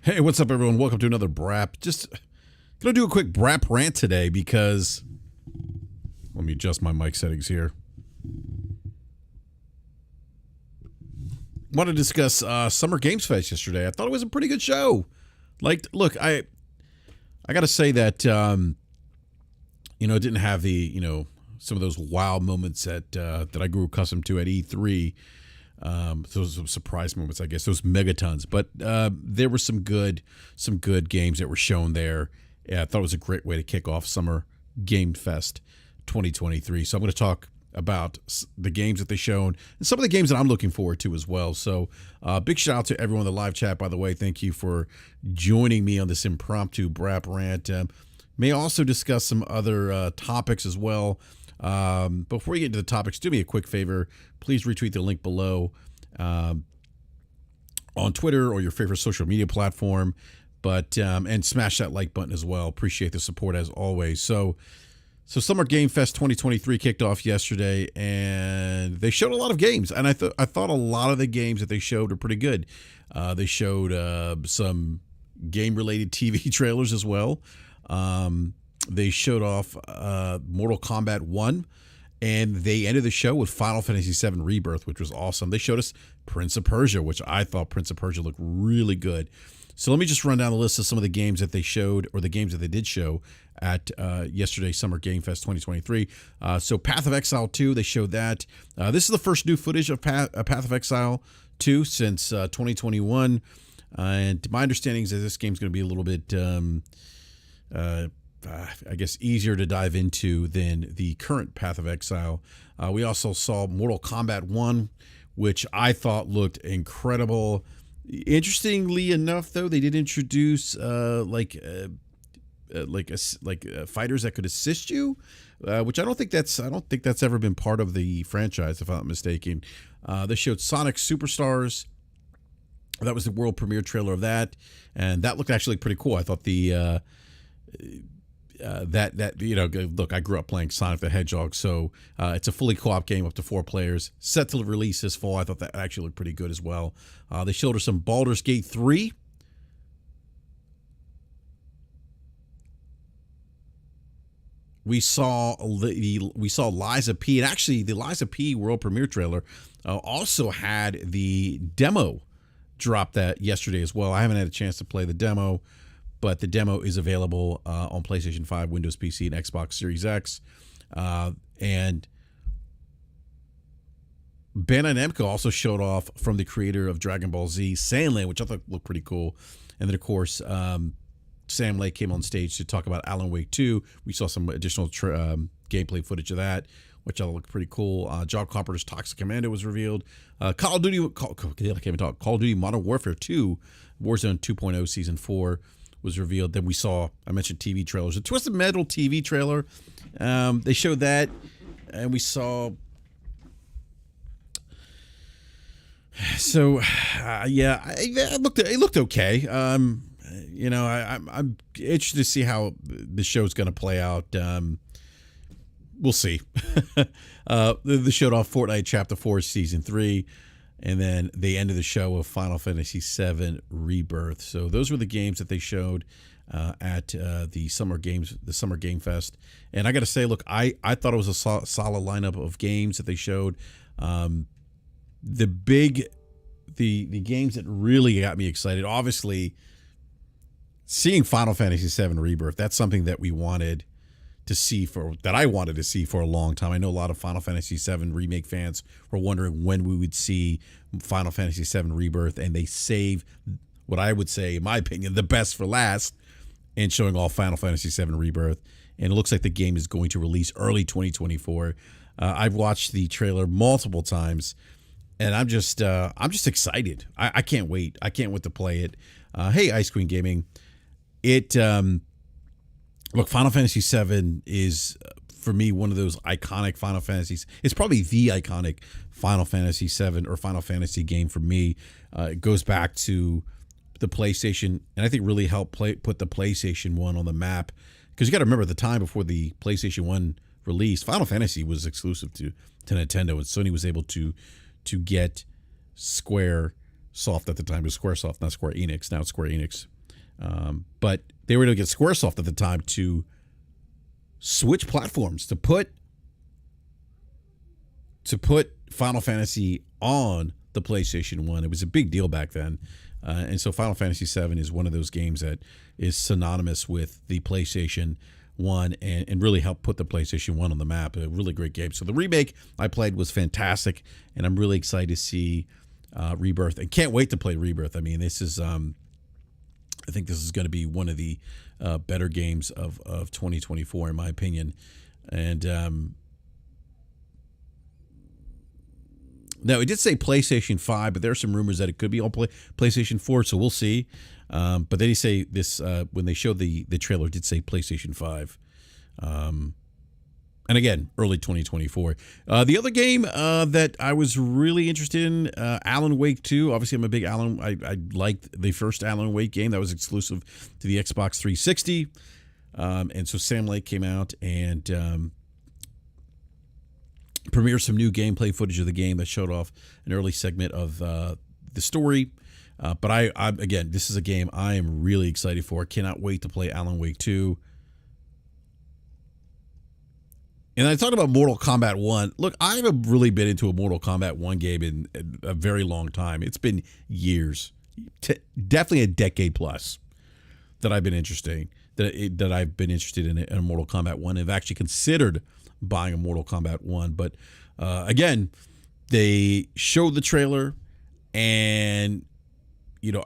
Hey, what's up, everyone? Welcome to another BRAP. Just gonna do a quick BRAP rant today because let me adjust my mic settings here. Want to discuss Summer Games Fest yesterday. I thought it was a pretty good show. Look, I got to say that it didn't have the some of those wow moments that I grew accustomed to at E3. Those surprise moments, I guess, those megatons. But there were some good games that were shown there. Yeah, I thought it was a great way to kick off Summer Game Fest 2023. So I'm going to talk about the games that they shown and some of the games that I'm looking forward to as well. So big shout out to everyone in the live chat, by the way. Thank you for joining me on this impromptu BRAP rant. May also discuss some other topics as well. Before we get into the topics, do me a quick favor. Please retweet the link below on Twitter or your favorite social media platform. And smash that like button as well. Appreciate the support as always. So Summer Game Fest 2023 kicked off yesterday, and they showed a lot of games. And I thought a lot of the games that they showed were pretty good. They showed some game-related TV trailers as well. They showed off Mortal Kombat 1, and they ended the show with Final Fantasy VII Rebirth, which was awesome. They showed us Prince of Persia, which I thought Prince of Persia looked really good. So let me just run down the list of some of the games that they showed, or the games that they did show at yesterday's Summer Game Fest 2023. So Path of Exile 2, they showed that. This is the first new footage of Path of Exile 2 since 2021. And my understanding is that this game's going to be a little bit, I guess, easier to dive into than the current Path of Exile. We also saw Mortal Kombat 1, which I thought looked incredible. Interestingly enough, though, they did introduce fighters that could assist you, which I don't think that's ever been part of the franchise, if I'm not mistaken. They showed Sonic Superstars. That was the world premiere trailer of that, and that looked actually pretty cool. I thought the look, I grew up playing Sonic the Hedgehog, so it's a fully co-op game up to 4 players, set to release this fall. I thought that actually looked pretty good as well. They showed us some Baldur's Gate 3. We saw Liza P, and actually the Liza P world premiere trailer also had the demo drop that yesterday as well. I haven't had a chance to play the demo, but the demo is available on PlayStation 5, Windows PC, and Xbox Series X. And Bandai Namco also showed off from the creator of Dragon Ball Z, Sandland, which I thought looked pretty cool. And then, of course, Sam Lake came on stage to talk about Alan Wake 2. We saw some additional gameplay footage of that, which I thought looked pretty cool. John Carpenter's Toxic Commando was revealed. Call of Duty Modern Warfare 2, Warzone 2.0 Season 4 was revealed. Then we saw, I mentioned TV trailers. The Twisted Metal TV trailer, they showed that, and we saw. So, it looked okay. I'm interested to see how the show's going to play out. We'll see. They showed off Fortnite Chapter 4 Season 3. And then they ended the show with Final Fantasy VII Rebirth. So those were the games that they showed at the Summer Game Fest. And I got to say, look, I thought it was a solid lineup of games that they showed. The games that really got me excited, obviously, seeing Final Fantasy VII Rebirth. That's something that I wanted to see for a long time. I know a lot of Final Fantasy VII Remake fans were wondering when we would see Final Fantasy VII Rebirth, and they save what I would say, in my opinion, the best for last, and showing all Final Fantasy VII Rebirth. And it looks like the game is going to release early 2024. I've watched the trailer multiple times, and I'm just excited. I can't wait. I can't wait to play it. Hey, Ice Queen Gaming, look, Final Fantasy VII is, for me, one of those iconic Final Fantasies. It's probably the iconic Final Fantasy VII or Final Fantasy game for me. It goes back to the PlayStation, and I think really helped put the PlayStation 1 on the map. Because you got to remember, the time before the PlayStation 1 release, Final Fantasy was exclusive to Nintendo, and Sony was able to get Square Soft at the time. It was Squaresoft, not Square Enix. Now it's Square Enix. But they were able to get Squaresoft at the time to switch platforms to put Final Fantasy on the PlayStation 1. It was a big deal back then. And so Final Fantasy VII is one of those games that is synonymous with the PlayStation 1 and really helped put the PlayStation 1 on the map. A really great game. So the remake I played was fantastic, and I'm really excited to see Rebirth. And can't wait to play Rebirth. I mean, this is I think this is going to be one of the better games of 2024, in my opinion. And now, it did say PlayStation 5, but there are some rumors that it could be on PlayStation 4, so we'll see. But they did say this, when they showed the trailer, it did say PlayStation 5. And again, early 2024. The other game that I was really interested in, Alan Wake 2. Obviously, I'm a big Alan. I liked the first Alan Wake game that was exclusive to the Xbox 360. And so Sam Lake came out and premiered some new gameplay footage of the game that showed off an early segment of the story. But I again, this is a game I am really excited for. Cannot wait to play Alan Wake 2. And I talked about Mortal Kombat 1. Look, I haven't really been into a Mortal Kombat 1 game in a very long time. It's been years, definitely a decade plus, that I've been interested in a Mortal Kombat 1. I've actually considered buying a Mortal Kombat 1, but again, they showed the trailer, and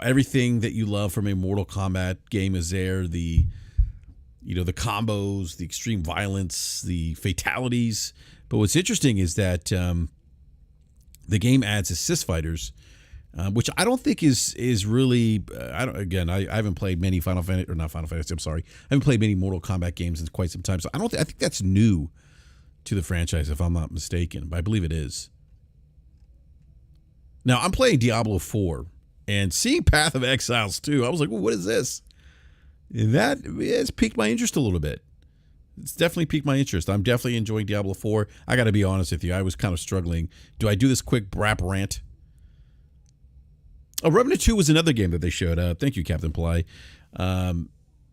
everything that you love from a Mortal Kombat game is there. The combos, the extreme violence, the fatalities. But what's interesting is that the game adds assist fighters, which I don't think is really. I haven't played many I haven't played many Mortal Kombat games in quite some time, so I think that's new to the franchise, if I'm not mistaken, but I believe it is. Now, I'm playing Diablo 4, and seeing Path of Exiles 2, I was like, well, what is this? And that has piqued my interest a little bit. It's definitely piqued my interest. I'm definitely enjoying Diablo 4. I got to be honest with you. I was kind of struggling. Do I do this quick BRAP rant? Oh, Remnant 2 was another game that they showed. Thank you, Captain Ply.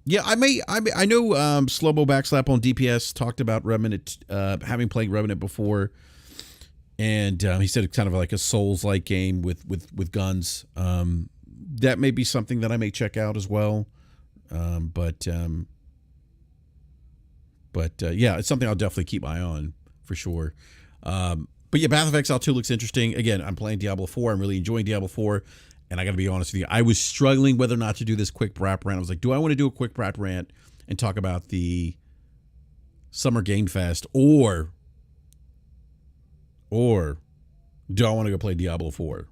Yeah, I know Slowmo Backslap on DPS talked about Remnant, having played Remnant before, and he said it's kind of like a Souls-like game with guns. That may be something that I may check out as well. But yeah, it's something I'll definitely keep my eye on for sure. But yeah, Path of Exile 2 looks interesting. Again, I'm playing Diablo 4. I'm really enjoying Diablo 4. And I got to be honest with you, I was struggling whether or not to do this quick BRAP rant. I was like, do I want to do a quick BRAP rant and talk about the Summer Game Fest, or do I want to go play Diablo 4?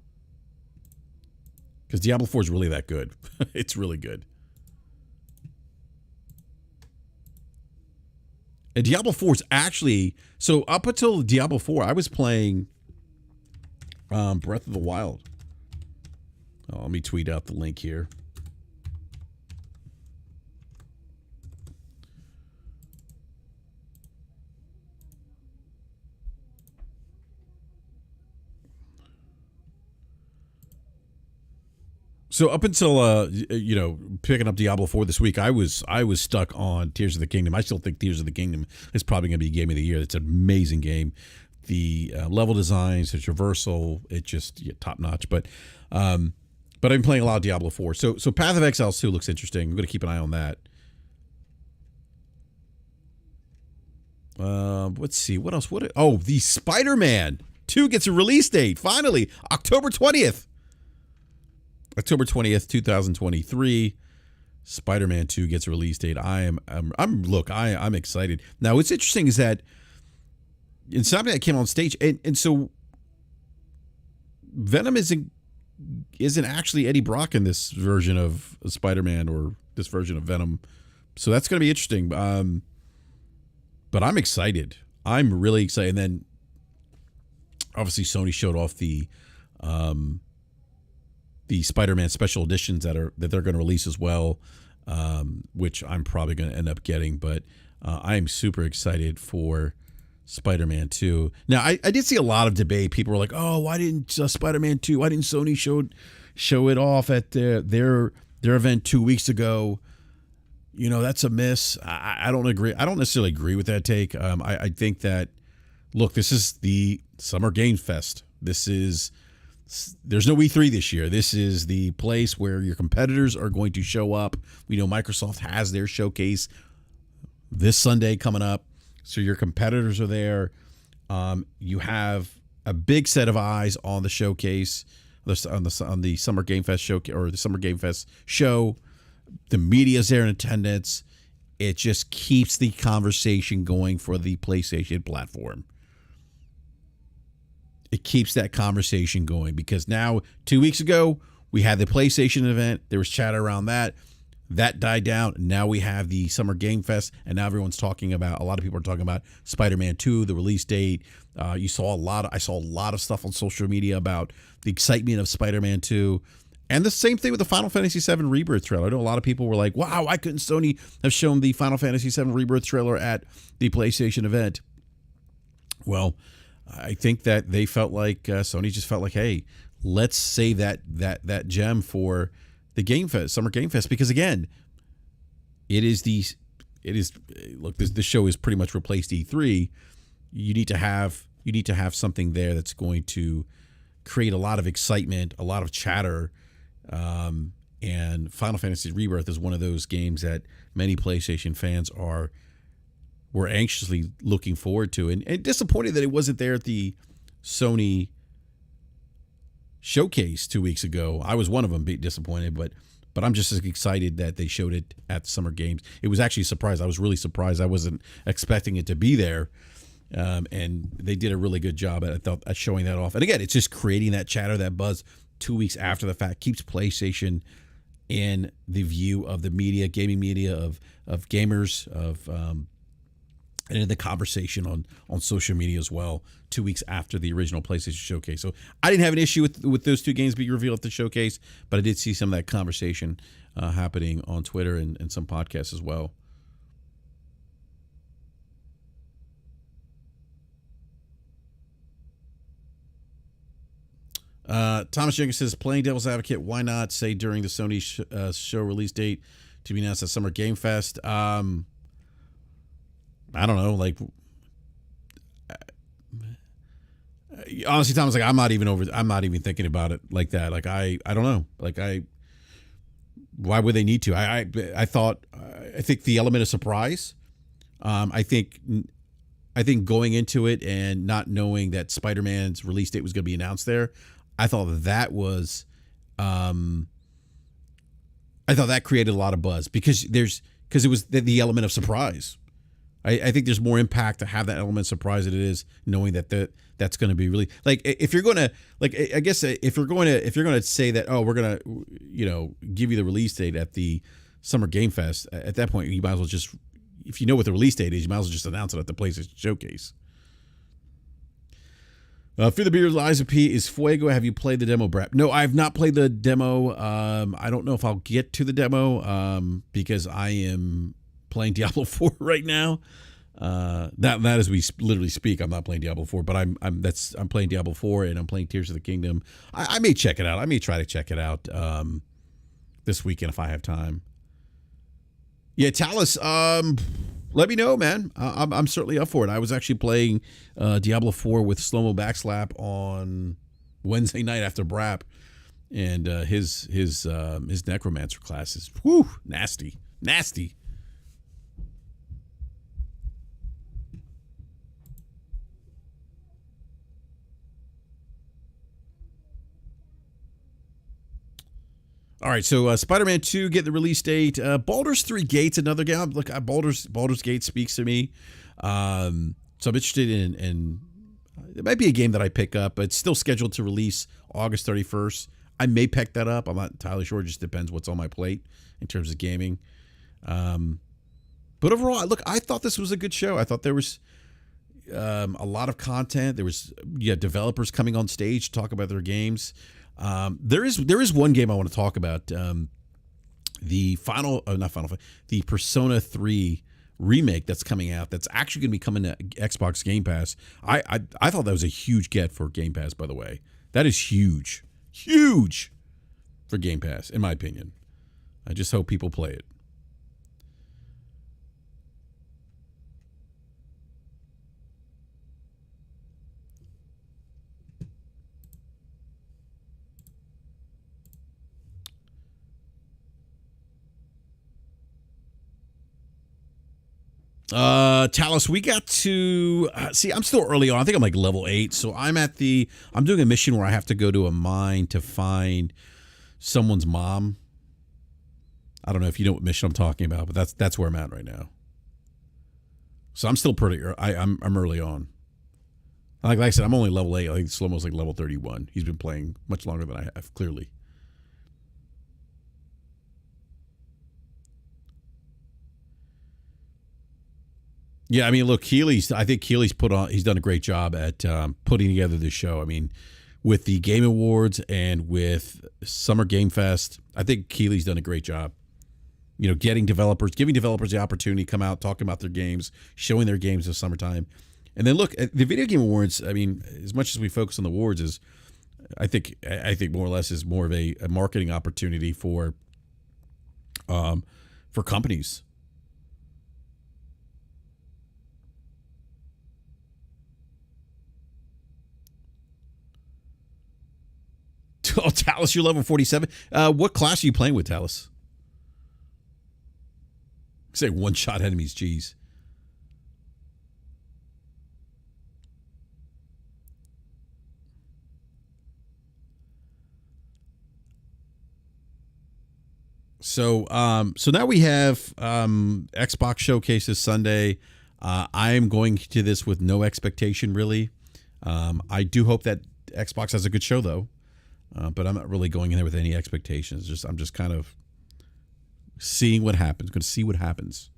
Because Diablo 4 is really that good. It's really good. And Diablo 4 is actually, so up until Diablo 4, I was playing Breath of the Wild. Oh, let me tweet out the link here. So up until picking up Diablo 4 this week, I was stuck on Tears of the Kingdom. I still think Tears of the Kingdom is probably going to be Game of the Year. It's an amazing game. The level designs, the traversal, it's just top notch. But I've been playing a lot of Diablo 4. So Path of Exiles 2 looks interesting. I'm going to keep an eye on that. Let's see. What else? The Spider-Man 2 gets a release date. Finally, October 20th. October 20th, 2023. Spider-Man 2 gets a release date. I'm excited. Now, what's interesting is that Insomniac came on stage, and so Venom isn't actually Eddie Brock in this version of Spider-Man, or this version of Venom. So that's going to be interesting. But I'm excited. I'm really excited. And then obviously Sony showed off the Spider-Man special editions that they're going to release as well, which I'm probably going to end up getting. But I am super excited for Spider-Man 2. Now, I did see a lot of debate. People were like, "Oh, why didn't Spider-Man 2? Why didn't Sony show it off at their their event 2 weeks ago, that's a miss. I don't agree. I don't necessarily agree with that take. I think that, look, this is the Summer Game Fest. There's no E3 this year. This is the place where your competitors are going to show up. We know Microsoft has their showcase this Sunday coming up, so your competitors are there. You have a big set of eyes on the showcase, on the Summer Game Fest showcase, or the Summer Game Fest show. The media's there in attendance. It just keeps the conversation going for the PlayStation platform. It keeps that conversation going because now, 2 weeks ago, we had the PlayStation event. There was chatter around that. That died down. Now we have the Summer Game Fest, and now everyone's talking about, a lot of people are talking about Spider-Man 2, the release date. I saw a lot of stuff on social media about the excitement of Spider-Man 2. And the same thing with the Final Fantasy VII Rebirth trailer. I know a lot of people were like, wow, why couldn't Sony have shown the Final Fantasy VII Rebirth trailer at the PlayStation event? Well, I think that they felt like, Sony just felt like, hey, let's save that gem for the Game Fest, Summer Game Fest, because again, look, this show is pretty much replaced E3. You need to have something there that's going to create a lot of excitement, a lot of chatter. And Final Fantasy Rebirth is one of those games that many PlayStation fans were anxiously looking forward to, and disappointed that it wasn't there at the Sony showcase 2 weeks ago. I was one of them, disappointed, but I'm just as excited that they showed it at the Summer Games. It was actually a surprise. I was really surprised. I wasn't expecting it to be there. And they did a really good job at showing that off. And again, it's just creating that chatter, that buzz 2 weeks after the fact, keeps PlayStation in the view of the media, gaming media, of gamers, and in the conversation on social media as well, 2 weeks after the original PlayStation Showcase. So I didn't have an issue with those two games being revealed at the showcase, but I did see some of that conversation happening on Twitter and some podcasts as well. Thomas Jenkins says, playing devil's advocate, why not say during the Sony show release date to be announced at Summer Game Fest? I don't know. Like, honestly, Thomas, like, I'm not even thinking about it like that. Like, I don't know. Like, why would they need to? I think the element of surprise. I think going into it and not knowing that Spider-Man's release date was going to be announced there, I thought that created a lot of buzz because it was the element of surprise. I think there's more impact to have that element of surprise than it is knowing that's going to be really, like, if you're going to, like, I guess if you're going to say that, oh, we're going to, give you the release date at the Summer Game Fest, at that point you might as well just, if you know what the release date is, you might as well just announce it at the PlayStation Showcase. For the Beer, Liza P is Fuego. Have you played the demo, BRAP? No, I have not played the demo. I don't know if I'll get to the demo because I am playing Diablo 4 right now. That as we literally speak, I'm not playing Diablo 4, but I'm playing Diablo 4 and I'm playing Tears of the Kingdom. I may check it out. I may try to check it out this weekend if I have time. Yeah, Talus, let me know, man. I'm certainly up for it. I was actually playing Diablo 4 with Slow-Mo Backslap on Wednesday night after BRAP, and his Necromancer class is nasty. All right, so Spider-Man 2 getting the release date. Baldur's 3 Gates, another game. Look, Baldur's Gate speaks to me. So I'm interested in it might be a game that I pick up, but it's still scheduled to release August 31st. I may pick that up. I'm not entirely sure. It just depends what's on my plate in terms of gaming. But overall, look, I thought this was a good show. I thought there was a lot of content. There was developers coming on stage to talk about their games. There is one game I want to talk about. The Persona 3 remake that's coming out. That's actually going to be coming to Xbox Game Pass. I thought that was a huge get for Game Pass. By the way, that is huge for Game Pass in my opinion. I just hope people play it. Talos, we got to see. I'm still early on. I think I'm like level 8, so I'm doing a mission where I have to go to a mine to find someone's mom. I don't know if you know what mission I'm talking about, but that's where I'm at right now. So I'm still pretty. I'm early on. Like I said, I'm only level 8. I think it's almost like level 31. He's been playing much longer than I have, clearly. Yeah, I mean, look, I think Keely's he's done a great job at putting together this show. I mean, with the Game Awards and with Summer Game Fest, I think Keely's done a great job. You know, giving developers the opportunity to come out, talking about their games, showing their games this summertime. And then look, the Video Game Awards, I mean, as much as we focus on the awards, I think more or less is more of a marketing opportunity for companies. Oh, Talos, you're level 47. What class are you playing with, Talos? Say one-shot enemies, geez. So now we have Xbox Showcase this Sunday. I am going to this with no expectation, really. I do hope that Xbox has a good show, though. But I'm not really going in there with any expectations. I'm just kind of seeing what happens. Going to see what happens.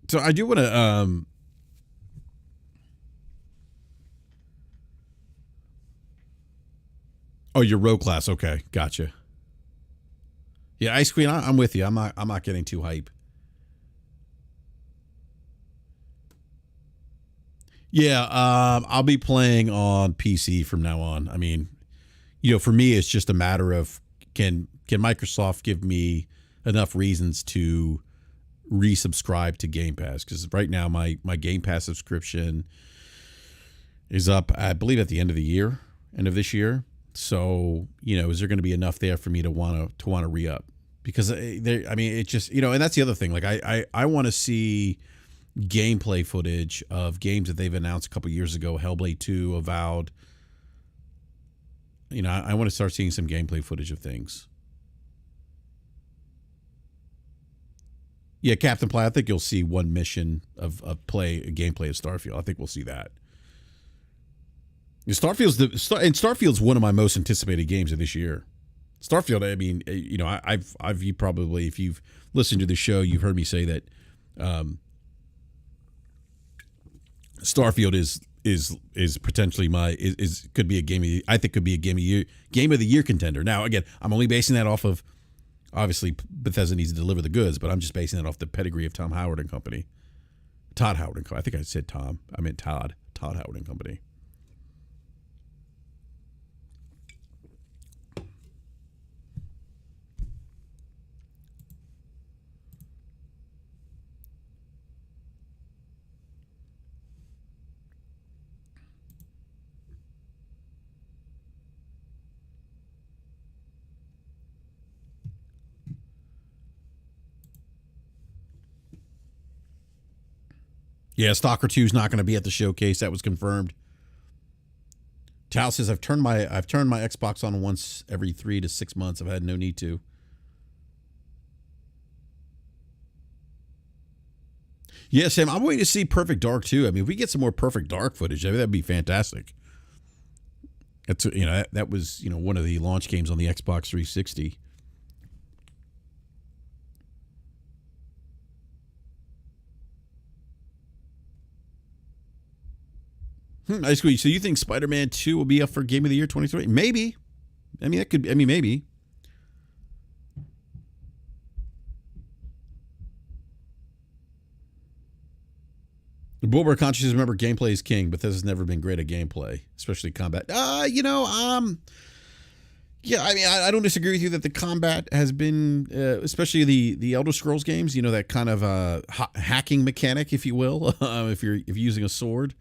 So I do want to. Oh, your row class. Okay, gotcha. Yeah, Ice Queen. I'm with you. I'm not getting too hype. Yeah, I'll be playing on PC from now on. I mean, you know, for me, it's just a matter of can Microsoft give me enough reasons to resubscribe to Game Pass? Because right now, my Game Pass subscription is up, I believe, at the end of this year. So, you know, is there going to be enough there for me to want to re-up? Because I mean, it just, you know, and that's the other thing. Like, I want to see gameplay footage of games that they've announced a couple years ago, Hellblade 2, Avowed. You know, I want to start seeing some gameplay footage of things. Yeah, Captain Play, I think you'll see one mission of gameplay of Starfield. I think we'll see that. Starfield's one of my most anticipated games of this year. Starfield, I mean, you know, I've you probably, if you've listened to the show, you've heard me say that Starfield is potentially could be a game of the year contender. Now, again, I'm only basing that off of, obviously Bethesda needs to deliver the goods, but I'm just basing that off the pedigree of Tom Howard and Company. Todd Howard and Company. I think I said Tom. I meant Todd. Todd Howard and Company. Yeah, Stalker 2 is not going to be at the showcase. That was confirmed. Tal says I've turned my Xbox on once every 3 to 6 months. I've had no need to. Yeah, Sam, I'm waiting to see Perfect Dark too. I mean, if we get some more Perfect Dark footage, I mean, that'd be fantastic. That's, you know, that was, you know, one of the launch games on the Xbox 360. So you think Spider-Man 2 will be up for Game of the Year 2023? Maybe. I mean, maybe. Wilbur consciously remember gameplay is king, but this has never been great at gameplay, especially combat. Yeah, I mean, I don't disagree with you that the combat has been, especially the Elder Scrolls games. You know, that kind of hacking mechanic, if you will, if you're using a sword,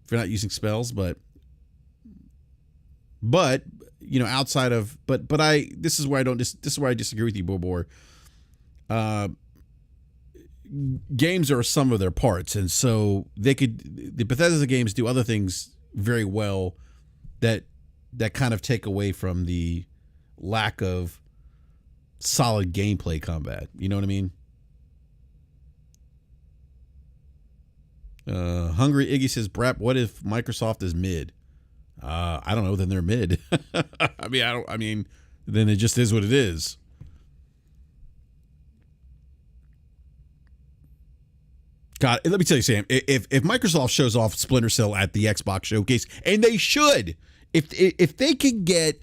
if you're not using spells, but you know, outside of this is where I disagree with you, Bobor. Games are some of their parts, and so the Bethesda games do other things very well that kind of take away from the lack of solid gameplay combat. You know what I mean? Hungry Iggy says, "BRAP, what if Microsoft is mid?" I don't know. Then they're mid. I mean, then it just is what it is. God, let me tell you, Sam. If Microsoft shows off Splinter Cell at the Xbox showcase, and they should, if they can get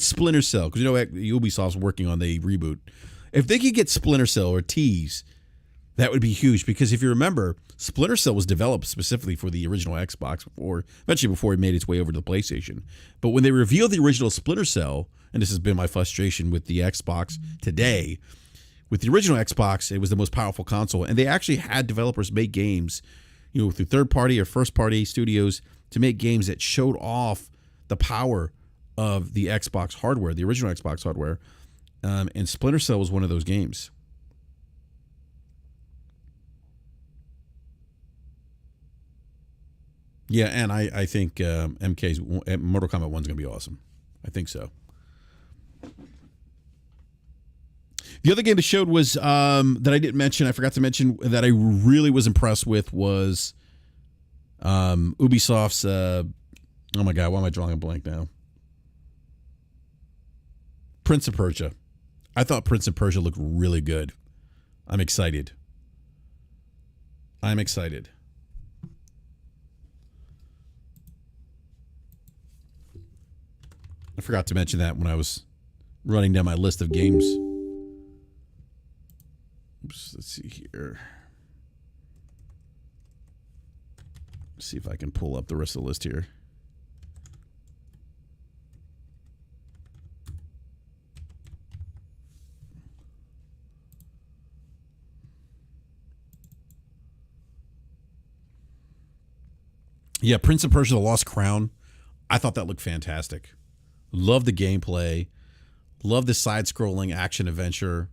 Splinter Cell, because you know Ubisoft's working on the reboot, if they could get Splinter Cell or tease, that would be huge. Because if you remember, Splinter Cell was developed specifically for the original Xbox before it made its way over to the PlayStation. But when they revealed the original Splinter Cell, and this has been my frustration with the Xbox today. With the original Xbox, it was the most powerful console, and they actually had developers make games, you know, through third-party or first-party studios to make games that showed off the power of the Xbox hardware, the original Xbox hardware, and Splinter Cell was one of those games. Yeah, and I think MK's Mortal Kombat 1 is going to be awesome. I think so. The other game they showed was that I didn't mention. I forgot to mention that I really was impressed with was Ubisoft's. Oh my God, why am I drawing a blank now? Prince of Persia. I thought Prince of Persia looked really good. I'm excited. I forgot to mention that when I was running down my list of games. Oops, let's see here. Let's see if I can pull up the rest of the list here. Yeah, Prince of Persia: The Lost Crown. I thought that looked fantastic. Love the gameplay. Love the side-scrolling action adventure.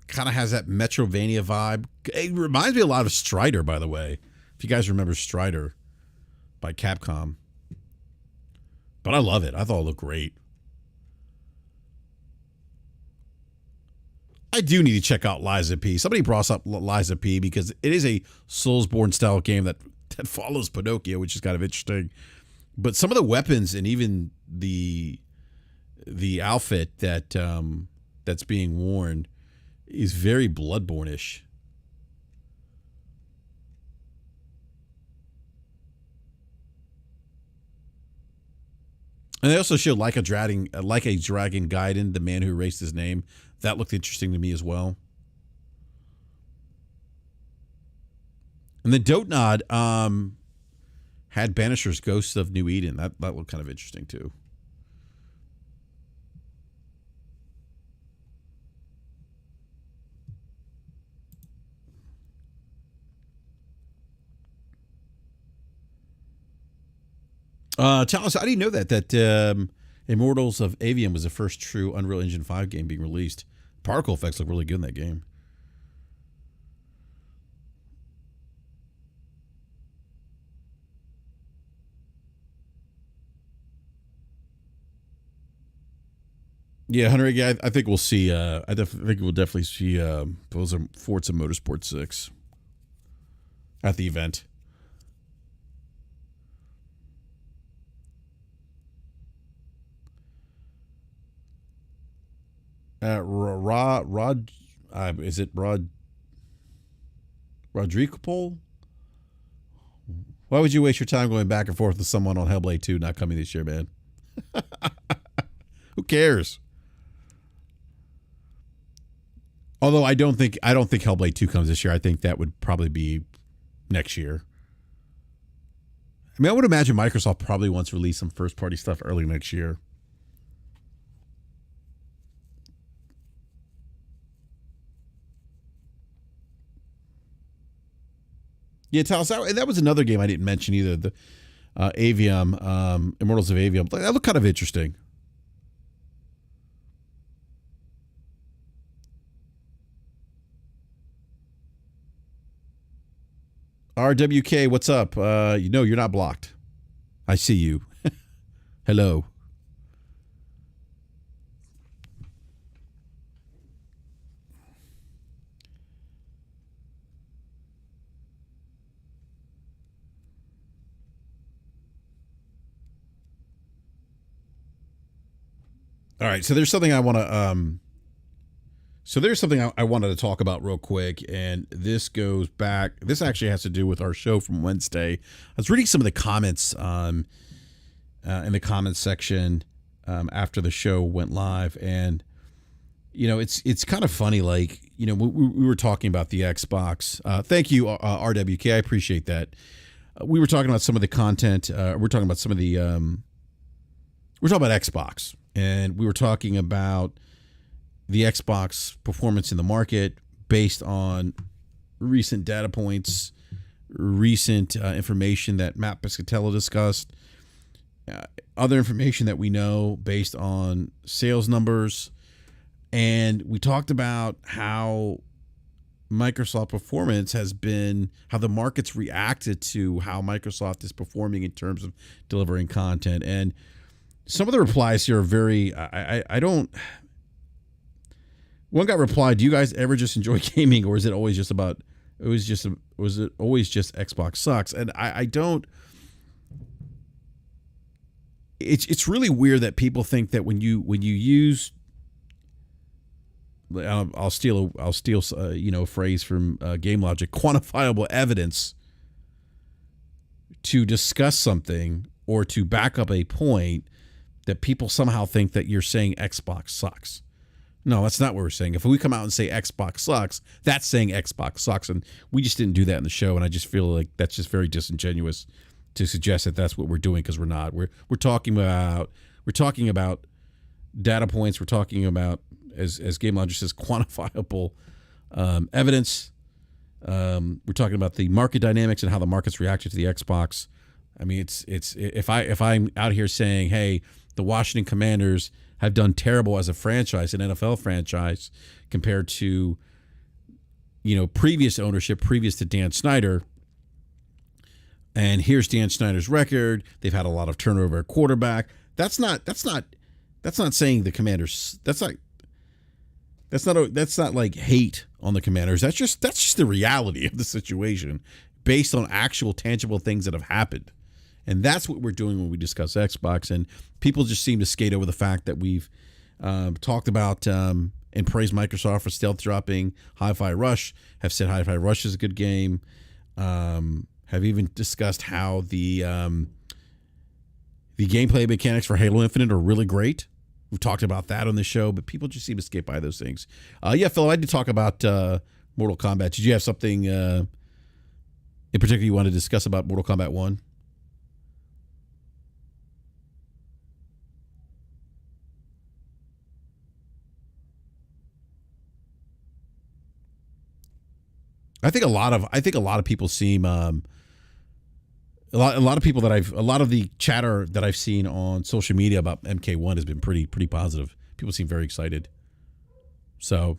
Kind of has that Metrovania vibe. It reminds me a lot of Strider, by the way. If you guys remember Strider by Capcom. But I love it. I thought it looked great. I do need to check out Lies of P. Somebody brought up Lies of P because it is a Soulsborne style game that follows Pinocchio, which is kind of interesting. But some of the weapons and even the outfit that that's being worn is very Bloodborne-ish. And they also showed Like a Dragon Gaiden, the man who erased his name. That looked interesting to me as well. And then Dotnod had Banisher's Ghosts of New Eden. That looked kind of interesting too. Chalice, I didn't know that Immortals of Avium was the first true Unreal Engine 5 game being released. Particle effects look really good in that game. Yeah, Hunter, I think we'll see. I think we'll definitely see Forza Motorsport 6 at the event. Is it Rodriguez? Why would you waste your time going back and forth with someone on Hellblade 2 not coming this year, man? Who cares? Although I don't think Hellblade 2 comes this year. I think that would probably be next year. I mean, I would imagine Microsoft probably wants to release some first party stuff early next year. Yeah, Talos, that was another game I didn't mention either. The Avium, Immortals of Avium. That looked kind of interesting. RWK, what's up? You're not blocked. I see you. Hello. All right, so there's something I want to I wanted to talk about real quick, and this goes back. This actually has to do with our show from Wednesday. I was reading some of the comments in the comments section after the show went live, and it's kind of funny. Like, we were talking about the Xbox. Thank you, RWK. I appreciate that. We were talking about some of the content. We're talking about some of the. We're talking about Xbox, and we were talking about the Xbox performance in the market based on recent data points, recent information that Matt Piscatello discussed, other information that we know based on sales numbers. And we talked about how Microsoft performance has been, how the market's reacted to how Microsoft is performing in terms of delivering content. And some of the replies here are very, I don't. One guy replied, "Do you guys ever just enjoy gaming, or is it always just about? Was it always just Xbox sucks?" And I don't. It's really weird that people think that when you use. I'll steal a phrase from Game Logic, quantifiable evidence to discuss something or to back up a point, that people somehow think that you're saying Xbox sucks. No, that's not what we're saying. If we come out and say Xbox sucks, that's saying Xbox sucks, and we just didn't do that in the show. And I just feel like that's just very disingenuous to suggest that that's what we're doing, because we're not. We're talking about data points. We're talking about, as Game Logic says, quantifiable evidence. We're talking about the market dynamics and how the market's reacted to the Xbox. I mean, it's if I'm out here saying, hey, the Washington Commanders have done terrible as a franchise, an NFL franchise, compared to, previous ownership, previous to Dan Snyder. And here's Dan Snyder's record. They've had a lot of turnover at quarterback. That's not saying the Commanders. That's not like hate on the Commanders. That's just the reality of the situation, based on actual tangible things that have happened. And that's what we're doing when we discuss Xbox. And people just seem to skate over the fact that we've talked about and praised Microsoft for stealth dropping Hi-Fi Rush, have said Hi-Fi Rush is a good game, have even discussed how the gameplay mechanics for Halo Infinite are really great. We've talked about that on the show, but people just seem to skip by those things. Yeah, Phil, I did talk about Mortal Kombat. Did you have something in particular you wanted to discuss about Mortal Kombat 1? I think a lot of people seem a lot of people that a lot of the chatter that I've seen on social media about MK1 has been pretty positive. People seem very excited. So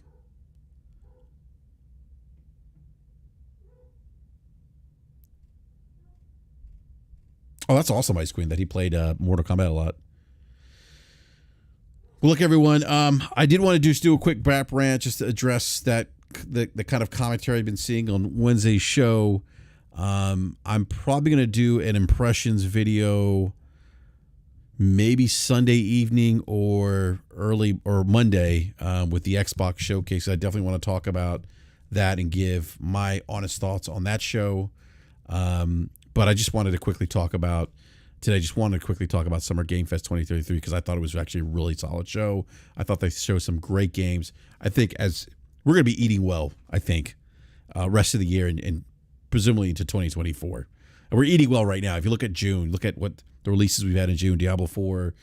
that's awesome, Ice Queen, that he played Mortal Kombat a lot. Well, look, everyone, I did want to do a quick BRAP rant just to address that the kind of commentary I've been seeing on Wednesday's show. I'm probably going to do an impressions video maybe Sunday evening or early or Monday with the Xbox showcase. I definitely want to talk about that and give my honest thoughts on that show. But I just wanted to quickly talk about Summer Game Fest 2033, because I thought it was actually a really solid show. I thought they showed some great games. I think as we're going to be eating well, I think, rest of the year and presumably into 2024. And we're eating well right now. If you look at June, look at what the releases we've had in June: Diablo 4,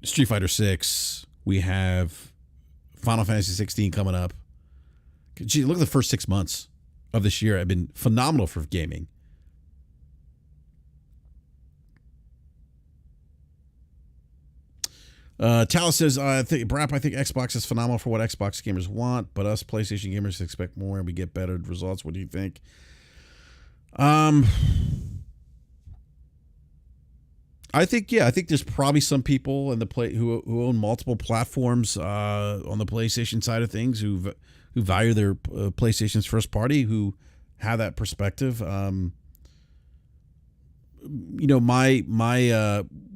Street Fighter 6. We have Final Fantasy 16 coming up. Gee, look at the first 6 months of this year. Have been phenomenal for gaming. Talis says, BRAP, I think Xbox is phenomenal for what Xbox gamers want, but us PlayStation gamers expect more and we get better results. What do you think? I think there's probably some people in the who own multiple platforms on the PlayStation side of things who value their PlayStation's first party, who have that perspective. My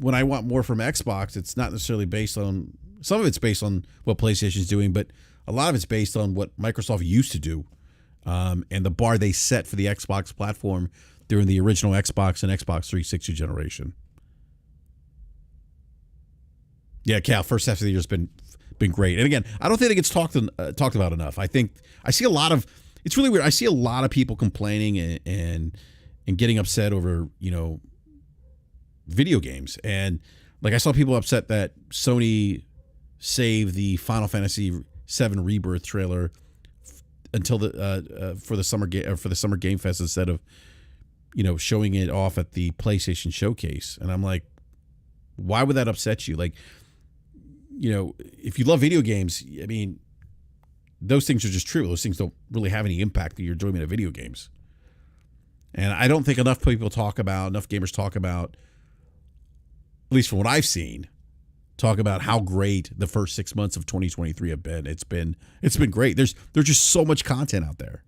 when I want more from Xbox, it's not necessarily based on, some of it's based on what PlayStation's doing, but a lot of it's based on what Microsoft used to do, and the bar they set for the Xbox platform during the original Xbox and Xbox 360 generation. Yeah, Cal, first half of the year has been great, and again, I don't think it gets talked about enough. I think I see a lot of, it's really weird. I see a lot of people complaining and getting upset over, video games. And like, I saw people upset that Sony saved the Final Fantasy VII Rebirth trailer until for the summer Game Fest instead of, showing it off at the PlayStation Showcase. And I'm like, why would that upset you? Like, if you love video games, I mean, those things are just true. Those things don't really have any impact on your enjoyment of video games. And I don't think enough gamers talk about, at least from what I've seen, talk about how great the first 6 months of 2023 have been. It's been great. There's just so much content out there.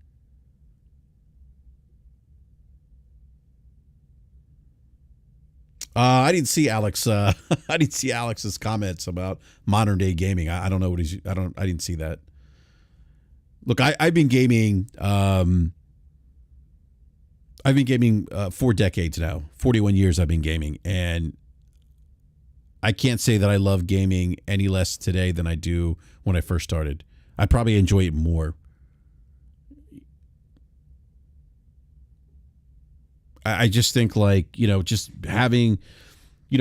I didn't see Alex. I didn't see Alex's comments about modern day gaming. I don't know what he's. I didn't see that. Look, I've been gaming. I've been gaming 4 decades now. 41 years I've been gaming, and I can't say that I love gaming any less today than I do when I first started. I probably enjoy it more. I just think, like, just having,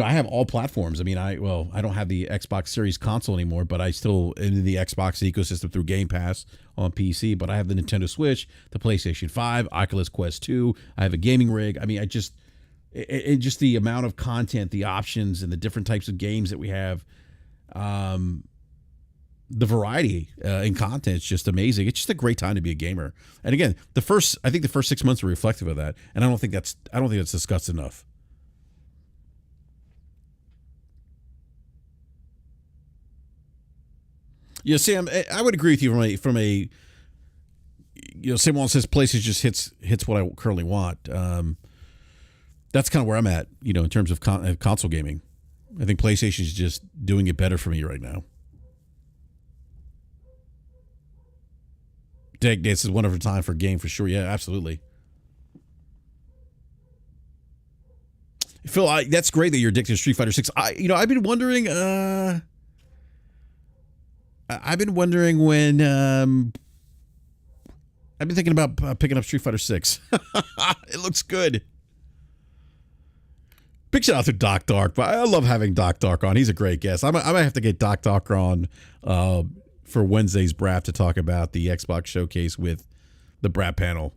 I have all platforms. I mean, I don't have the Xbox Series console anymore, but I still in the Xbox ecosystem through Game Pass on PC. But I have the Nintendo Switch, the PlayStation 5, Oculus Quest 2. I have a gaming rig. I mean, just the amount of content, the options, and the different types of games that we have, the variety in content is just amazing. It's just a great time to be a gamer. And again, I think the first 6 months are reflective of that, and I don't think that's discussed enough. Yeah, Sam, I would agree with you from a Sam Wall says PlayStation just hits what I currently want. That's kind of where I'm at, in terms of console gaming. I think PlayStation is just doing it better for me right now. Dag, this is one of a time for a game for sure. Yeah, absolutely. Phil, that's great that you're addicted to Street Fighter 6. I've been wondering. I've been wondering when. I've been thinking about picking up Street Fighter 6. It looks good. Big shout out to Doc Dark, but I love having Doc Dark on. He's a great guest. I might have to get Doc Dark on for Wednesday's BRAP to talk about the Xbox showcase with the BRAP panel.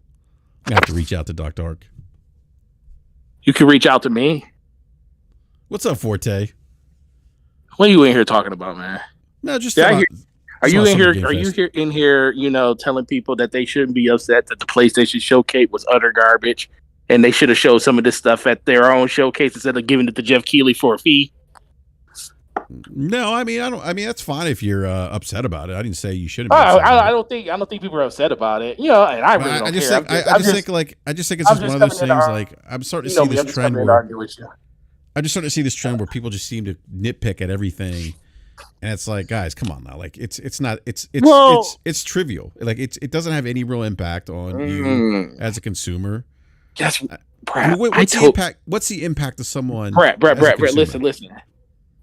I have to reach out to Doc Dark. You can reach out to me. What's up, Forte? What are you in here talking about, man? No, just are you in here, telling people that they shouldn't be upset that the PlayStation showcase was utter garbage and they should have showed some of this stuff at their own showcase instead of giving it to Jeff Keighley for a fee? No, I mean, that's fine if you're upset about it. I didn't say you shouldn't be I don't think people are upset about it. And I really don't care. I just think it's just one of those things. Like, I'm starting to see this trend where I'm just starting to see this trend where people just seem to nitpick at everything, and it's like, guys, come on now. Like, it's trivial. Like, it doesn't have any real impact on you as a consumer. Yes, Brad. What's the impact of someone? Brad, listen.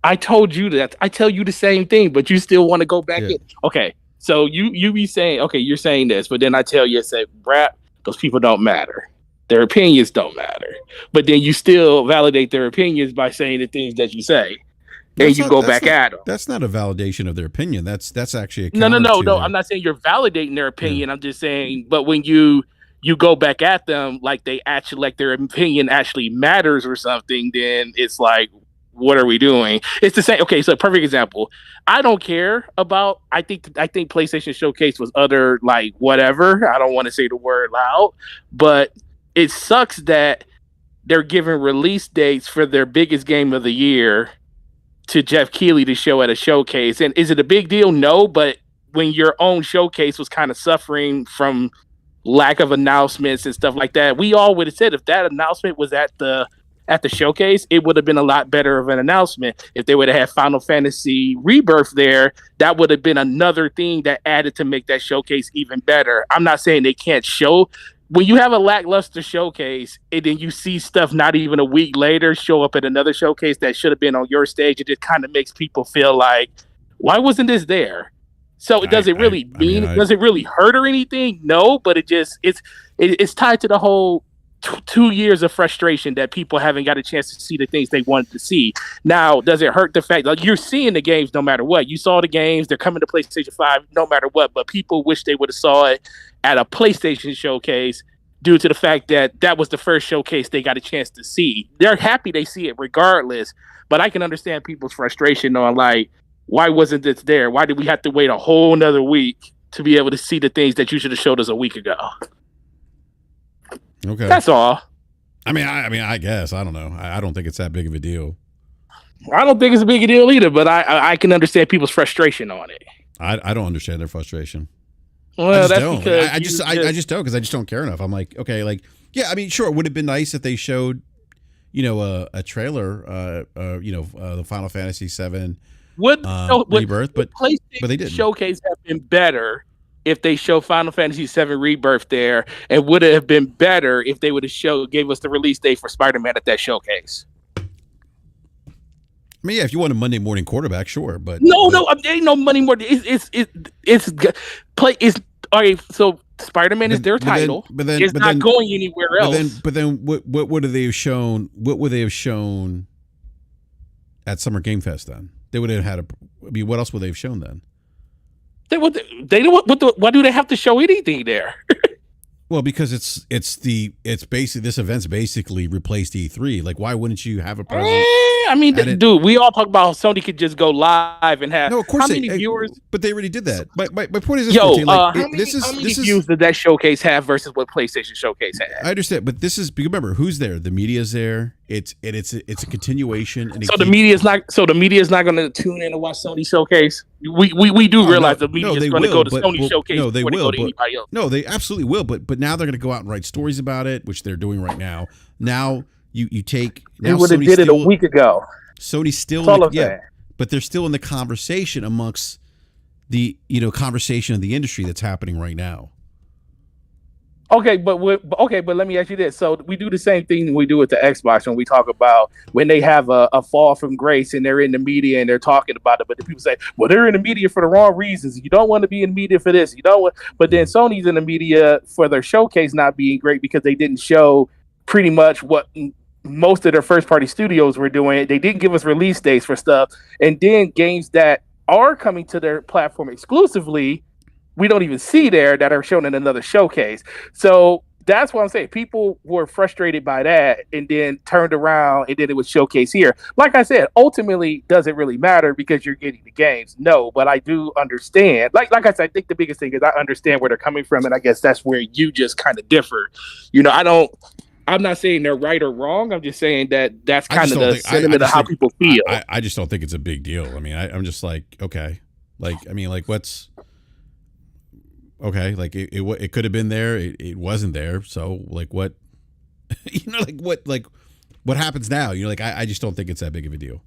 I told you that. I tell you the same thing, but you still want to go back in. Okay, so you be saying, okay, you're saying this, but then I tell you, I say, BRAP, those people don't matter. Their opinions don't matter. But then you still validate their opinions by saying the things that you say. And you go back at them. That's not a validation of their opinion. That's actually a no. I'm not saying you're validating their opinion. Yeah. I'm just saying, but when you go back at them like they actually, like their opinion actually matters or something, then it's like, what are we doing? It's the same. Okay, so perfect example. I don't care about. I think PlayStation Showcase was other like whatever. I don't want to say the word loud, but it sucks that they're giving release dates for their biggest game of the year to Jeff Keighley to show at a showcase. And is it a big deal? No, but when your own showcase was kind of suffering from lack of announcements and stuff like that, we all would have said if that announcement was at the showcase, it would have been a lot better of an announcement. If they would have had Final Fantasy Rebirth there, that would have been another thing that added to make that showcase even better. I'm not saying they can't show. When you have a lackluster showcase and then you see stuff not even a week later show up at another showcase that should have been on your stage, it just kind of makes people feel like, why wasn't this there? So does it really hurt or anything? No, but it's tied to the whole 2 years of frustration that people haven't got a chance to see the things they wanted to see. Now, does it hurt the fact like you're seeing the games no matter what? You saw the games, they're coming to PlayStation 5 no matter what, but people wish they would have saw it at a PlayStation showcase due to the fact that that was the first showcase they got a chance to see. They're happy they see it regardless, but I can understand people's frustration on like, why wasn't this there? Why did we have to wait a whole nother week to be able to see the things that you should have showed us a week ago? Okay, that's all. I mean, I guess I don't know. I don't think it's that big of a deal. I don't think it's a big deal either, but I can understand people's frustration on it. I don't understand their frustration. Well, that's don't. because I just don't because I just don't care enough. I'm like, okay, like yeah, I mean, sure, it would have been nice if they showed, a trailer, the Final Fantasy VII Rebirth, but they didn't. Showcase have been better if they show Final Fantasy VII Rebirth there, and would have been better if they would have gave us the release date for Spider-Man at that showcase. I mean, yeah, if you want a Monday morning quarterback, sure, but no, there ain't no Monday morning. It's all right. So Spider-Man is their title, but then it's not going anywhere else. But then what would they have shown? What would they have shown at Summer Game Fest? Then they would have had what else would they have shown then? Why do they have to show anything there? Well, because it's basically this event's basically replaced E3. Like, why wouldn't you have a presence? I mean, dude, we all talk about how Sony could just go live and have. No, of course how many viewers? But they already did that. My point is, how many views did that showcase have versus what PlayStation Showcase had? I understand, but remember who's there. The media's there. It's a continuation. And so the media's not going to tune in and watch Sony Showcase. We do realize the media is going to go to Sony Showcase. No, they will. Go to anybody else. No, they absolutely will. But now they're going to go out and write stories about it, which they're doing right now. Now you take. Now they would have did it a week ago. Sony's still but they're still in the conversation amongst the conversation of the industry that's happening right now. Okay, but let me ask you this. So we do the same thing we do with the Xbox when we talk about when they have a fall from grace and they're in the media and they're talking about it. But the people say, well, they're in the media for the wrong reasons. You don't want to be in the media for this. You don't want. But then Sony's in the media for their showcase not being great because they didn't show pretty much what most of their first party studios were doing. They didn't give us release dates for stuff. And then games that are coming to their platform exclusively, we don't even see there that are shown in another showcase. So that's what I'm saying. People were frustrated by that and then turned around and then it was showcase here. Like I said, ultimately, does it really matter because you're getting the games? No, but I do understand. Like I said, I think the biggest thing is I understand where they're coming from. And I guess that's where you just kind of differ. I'm not saying they're right or wrong. I'm just saying that's kind of the sentiment of how people feel. I just don't think it's a big deal. I mean, I'm just like, okay. Like, I mean, like what's... Okay, like it could have been there. It wasn't there. So like what, what happens now? I just don't think it's that big of a deal.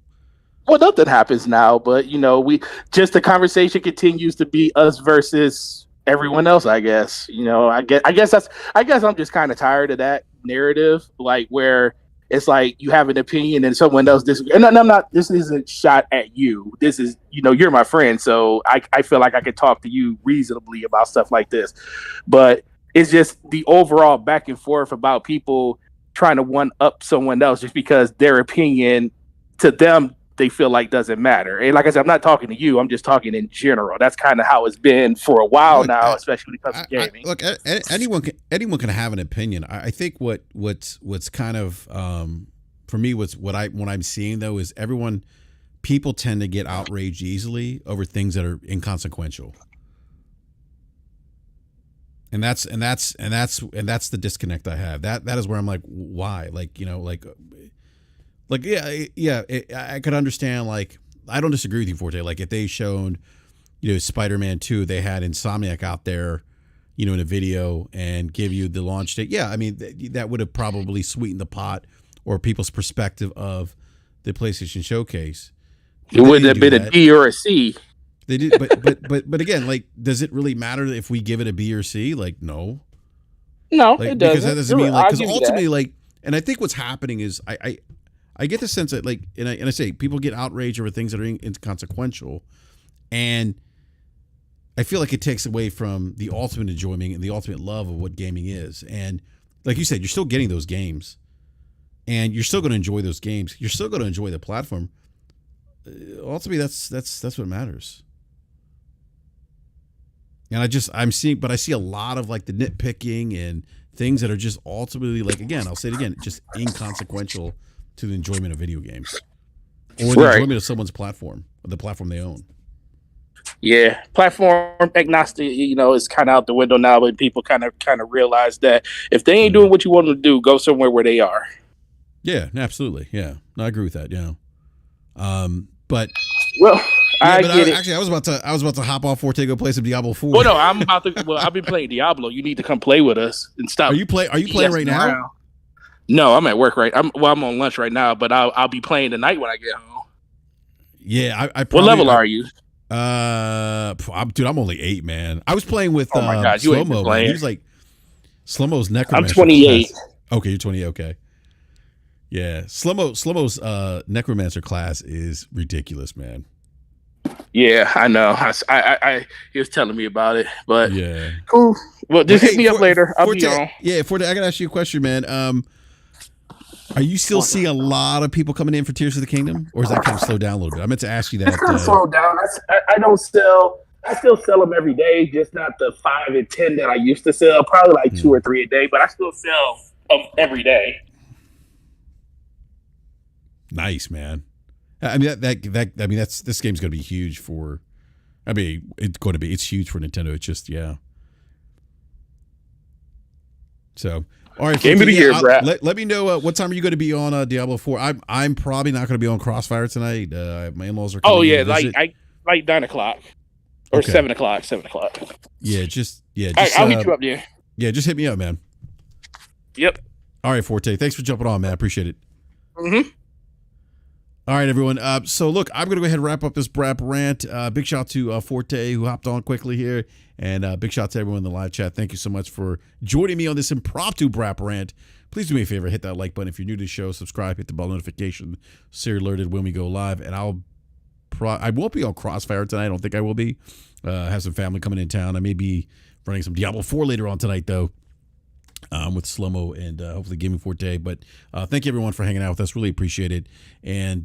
Well, nothing happens now, but the conversation continues to be us versus everyone else. I guess I guess I'm just kind of tired of that narrative, like where it's like you have an opinion and someone else disagrees. And I'm not, this isn't shot at you. This is, you're my friend. So I feel like I could talk to you reasonably about stuff like this. But it's just the overall back and forth about people trying to one up someone else just because their opinion to them, they feel like doesn't matter. And like I said, I'm not talking to you. I'm just talking in general. That's kind of how it's been for a while now, especially when it comes to gaming. Look, anyone can have an opinion. I think what's kind of for me, what I'm seeing though is people tend to get outraged easily over things that are inconsequential. And that's the disconnect I have. That is where I'm like, why? I could understand. Like, I don't disagree with you, Forte. Like, if they shown, Spider-Man 2, they had Insomniac out there, in a video and give you the launch date. Yeah, I mean that would have probably sweetened the pot or people's perspective of the PlayStation Showcase. It wouldn't have been a D or a C. They did, but again, like, does it really matter if we give it a B or C? Like, no, it doesn't. Because that doesn't mean, like, because ultimately, like, and I think what's happening is I get the sense that, like, and I say people get outraged over things that are inconsequential, and I feel like it takes away from the ultimate enjoyment and the ultimate love of what gaming is. And like you said, you're still getting those games, and you're still going to enjoy those games. You're still going to enjoy the platform. Ultimately, that's what matters. And I see a lot of, like, the nitpicking and things that are just ultimately, like, again, I'll say it again, just inconsequential to the enjoyment of video games or the enjoyment of someone's platform or the platform they own. Yeah, platform agnostic, is kind of out the window now, but people kind of realize that if they ain't doing what you want them to do, go somewhere where they are. Yeah, absolutely. Yeah, no, I agree with that. But I get it. Actually, I was about to hop off Forte, go play some Diablo 4. Well, no, I'm about to. Well, I've been playing Diablo. You need to come play with us and stop. Are you playing right now? No, I'm at work I'm on lunch right now, but I'll be playing tonight when I get home. Yeah, what level are you? Dude, I'm only 8, man. I was playing with Slow-Mo, man. He was like Slow-Mo's Necromancer. I'm 28. Class. Okay, you're 28. Okay. Yeah, Slow-Mo's Necromancer class is ridiculous, man. Yeah, I know. I he was telling me about it, but yeah, cool. Well, just hit me up later. I'll be on. Yeah, Forte, I gotta ask you a question, man. Are you still seeing a lot of people coming in for Tears of the Kingdom, or is that kind of slowed down a little bit? I meant to ask you that. It's kind of slowed down. I don't sell. I still sell them every day, just not the 5 and 10 that I used to sell. Probably like 2 or 3 a day, but I still sell them every day. Nice, man. I mean this game's going to be huge for. I mean, it's huge for Nintendo. It's just So. All right, game of the year, BRAP. Let me know what time are you going to be on Diablo 4. I'm probably not going to be on Crossfire tonight. My in-laws are coming. Oh yeah, like 9 o'clock or 7 o'clock. 7 o'clock. Yeah, just I'll meet you up there. Yeah, just hit me up, man. Yep. All right, Forte. Thanks for jumping on, man. I appreciate it. Mm-hmm. All right, everyone. So, look, I'm going to go ahead and wrap up this BRAP rant. Big shout out to Forte, who hopped on quickly here. And big shout out to everyone in the live chat. Thank you so much for joining me on this impromptu BRAP rant. Please do me a favor. Hit that like button. If you're new to the show, subscribe. Hit the bell notification so you're alerted when we go live. And I won't be on Crossfire tonight. I don't think I will be. Have some family coming in town. I may be running some Diablo 4 later on tonight, though. With Slow-Mo and hopefully Gaming Forte. But thank you, everyone, for hanging out with us. Really appreciate it. And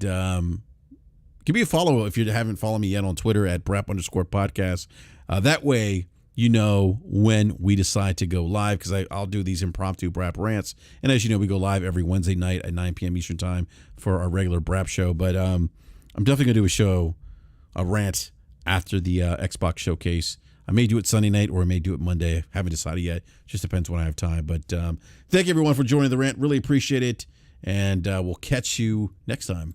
give me a follow if you haven't followed me yet on Twitter at BRAP_podcast. That way, you know when we decide to go live, because I'll do these impromptu BRAP rants. And as you know, we go live every Wednesday night at 9 p.m. Eastern Time for our regular BRAP show. But I'm definitely going to do a rant after the Xbox showcase. I may do it Sunday night or I may do it Monday. Haven't decided yet. Just depends when I have time. But thank you, everyone, for joining the rant. Really appreciate it. And we'll catch you next time.